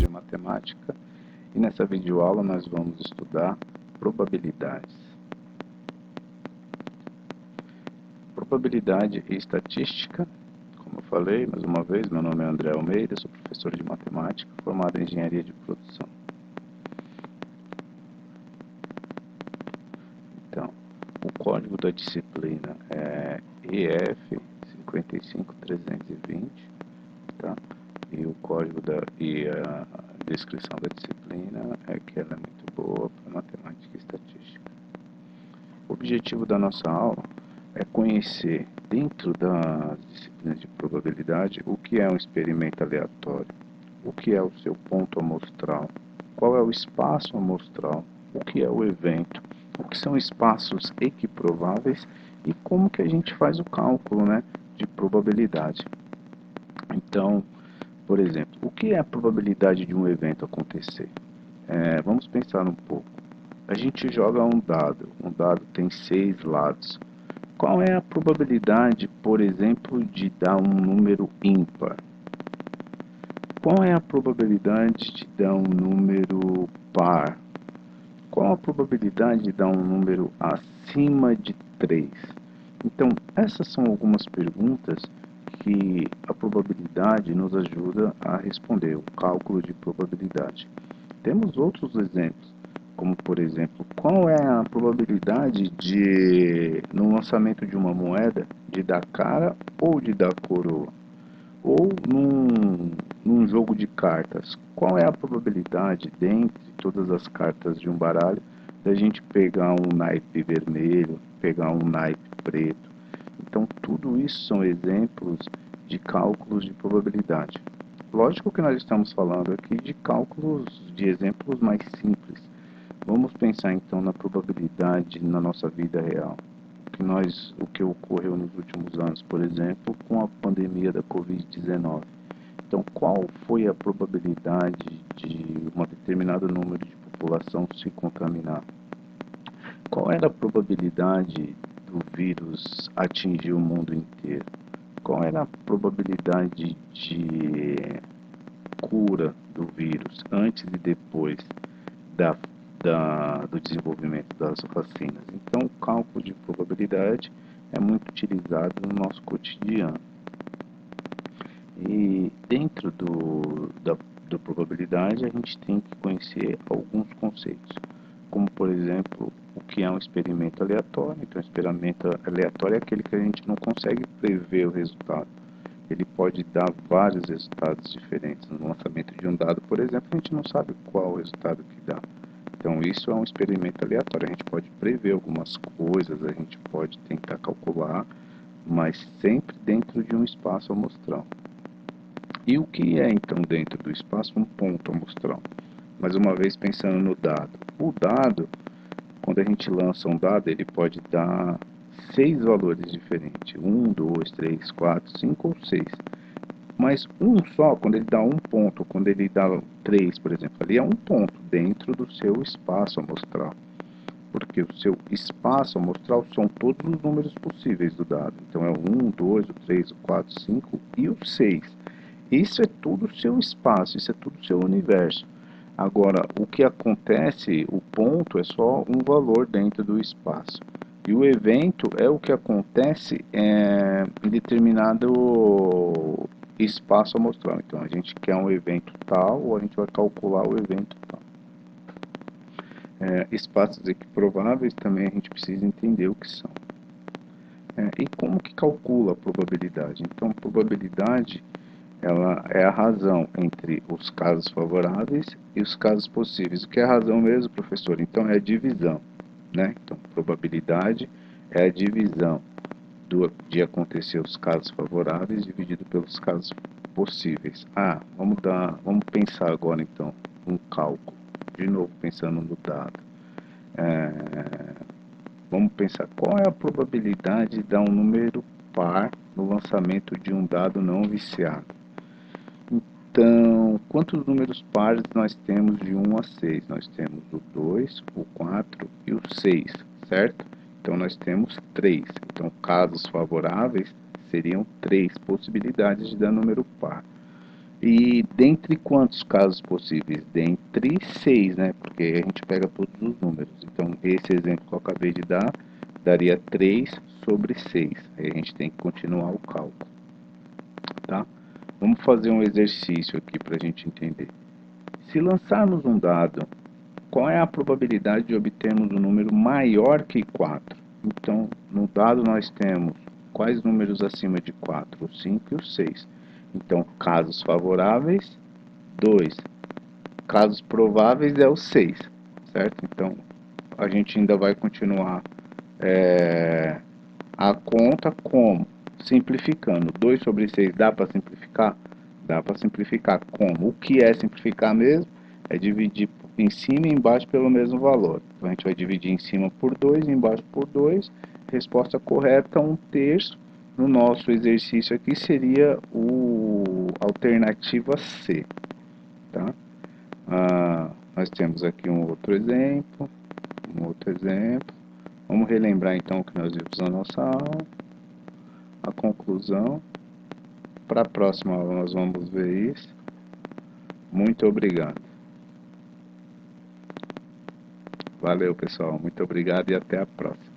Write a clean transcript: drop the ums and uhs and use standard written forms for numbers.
de Matemática, e nessa videoaula nós vamos estudar probabilidades. Probabilidade e estatística, como eu falei, mais uma vez, meu nome é André Almeida, sou professor de Matemática, formado em Engenharia de Produção. Então, o código da disciplina é EF 55320, tá? E o código a descrição da disciplina é que ela é muito boa para matemática e estatística. O objetivo da nossa aula é conhecer, dentro das disciplinas de probabilidade, o que é um experimento aleatório, o que é o seu ponto amostral, qual é o espaço amostral, o que é o evento, o que são espaços equiprováveis e como que a gente faz o cálculo, né, de probabilidade. Então, por exemplo, o que é a probabilidade de um evento acontecer? Vamos pensar um pouco. A gente joga um dado tem 6 lados. Qual é a probabilidade, por exemplo, de dar um número ímpar? Qual é a probabilidade de dar um número par? Qual a probabilidade de dar um número acima de 3? Então, essas são algumas perguntas que a probabilidade nos ajuda a responder, o cálculo de probabilidade. Temos outros exemplos, como por exemplo, qual é a probabilidade de, no lançamento de uma moeda, de dar cara ou de dar coroa? Ou num jogo de cartas, qual é a probabilidade, dentre todas as cartas de um baralho, da gente pegar um naipe vermelho, pegar um naipe preto? Então, tudo isso são exemplos de cálculos de probabilidade. Lógico que nós estamos falando aqui de cálculos, de exemplos mais simples. Vamos pensar então na probabilidade na nossa vida real. O que ocorreu nos últimos anos, por exemplo, com a pandemia da Covid-19. Então, qual foi a probabilidade de um determinado número de população se contaminar? Qual era a probabilidade do vírus atingir o mundo inteiro? Qual era a probabilidade de cura do vírus antes e depois do desenvolvimento das vacinas? Então, o cálculo de probabilidade é muito utilizado no nosso cotidiano. E dentro da probabilidade, a gente tem que conhecer alguns conceitos, como, por exemplo, o que é um experimento aleatório. Então, experimento aleatório é aquele que a gente não consegue prever o resultado. Ele pode dar vários resultados diferentes. No lançamento de um dado, por exemplo, a gente não sabe qual o resultado que dá. Então, isso é um experimento aleatório. A gente pode prever algumas coisas, a gente pode tentar calcular, mas sempre dentro de um espaço amostral. E o que é, então, dentro do espaço, um ponto amostral? Mais uma vez, pensando no dado. O dado, quando a gente lança um dado, ele pode dar 6 valores diferentes. 1, 2, 3, 4, 5 ou 6. Mas um só, quando ele dá um ponto, quando ele dá 3, por exemplo, ali é um ponto dentro do seu espaço amostral. Porque o seu espaço amostral são todos os números possíveis do dado. Então é o 1, 2, o 3, o 4, 5 e o 6. Isso é tudo o seu espaço, isso é tudo o seu universo. Agora, o que acontece, o ponto é só um valor dentro do espaço. E o evento é o que acontece em determinado espaço amostral. Então, a gente quer um evento tal, ou a gente vai calcular o evento tal. Espaços equiprováveis também a gente precisa entender o que são. E como que calcula a probabilidade? Então, a probabilidade ela é a razão entre os casos favoráveis e os casos possíveis. O que é a razão mesmo, professor? Então, é a divisão, né? Então, probabilidade é a divisão de acontecer os casos favoráveis dividido pelos casos possíveis. Vamos pensar agora, então, um cálculo. De novo, pensando no dado. Vamos pensar qual é a probabilidade de dar um número par no lançamento de um dado não viciado. Então, quantos números pares nós temos de 1 a 6? Nós temos o 2, o 4 e o 6, certo? Então, nós temos 3. Então, casos favoráveis seriam 3 possibilidades de dar número par. E dentre quantos casos possíveis? Dentre 6, né? Porque a gente pega todos os números. Então, esse exemplo que eu acabei de dar, daria 3 sobre 6. Aí a gente tem que continuar o cálculo, tá? Vamos fazer um exercício aqui para a gente entender. Se lançarmos um dado, qual é a probabilidade de obtermos um número maior que 4? Então, no dado nós temos quais números acima de 4? O 5 e o 6. Então, casos favoráveis, 2. Casos prováveis é o 6, certo? Então, a gente ainda vai continuar a conta como? Simplificando. 2 sobre 6 dá para simplificar? Dá para simplificar como? O que é simplificar mesmo? É dividir em cima e embaixo pelo mesmo valor. Então, a gente vai dividir em cima por 2, embaixo por 2. Resposta correta, 1/3. No nosso exercício aqui seria o alternativa C, tá? Nós temos aqui um outro exemplo, Vamos relembrar então o que nós vimos na nossa aula, a conclusão. Para a próxima aula nós vamos ver isso. Muito obrigado. Valeu, pessoal. Muito obrigado e até a próxima.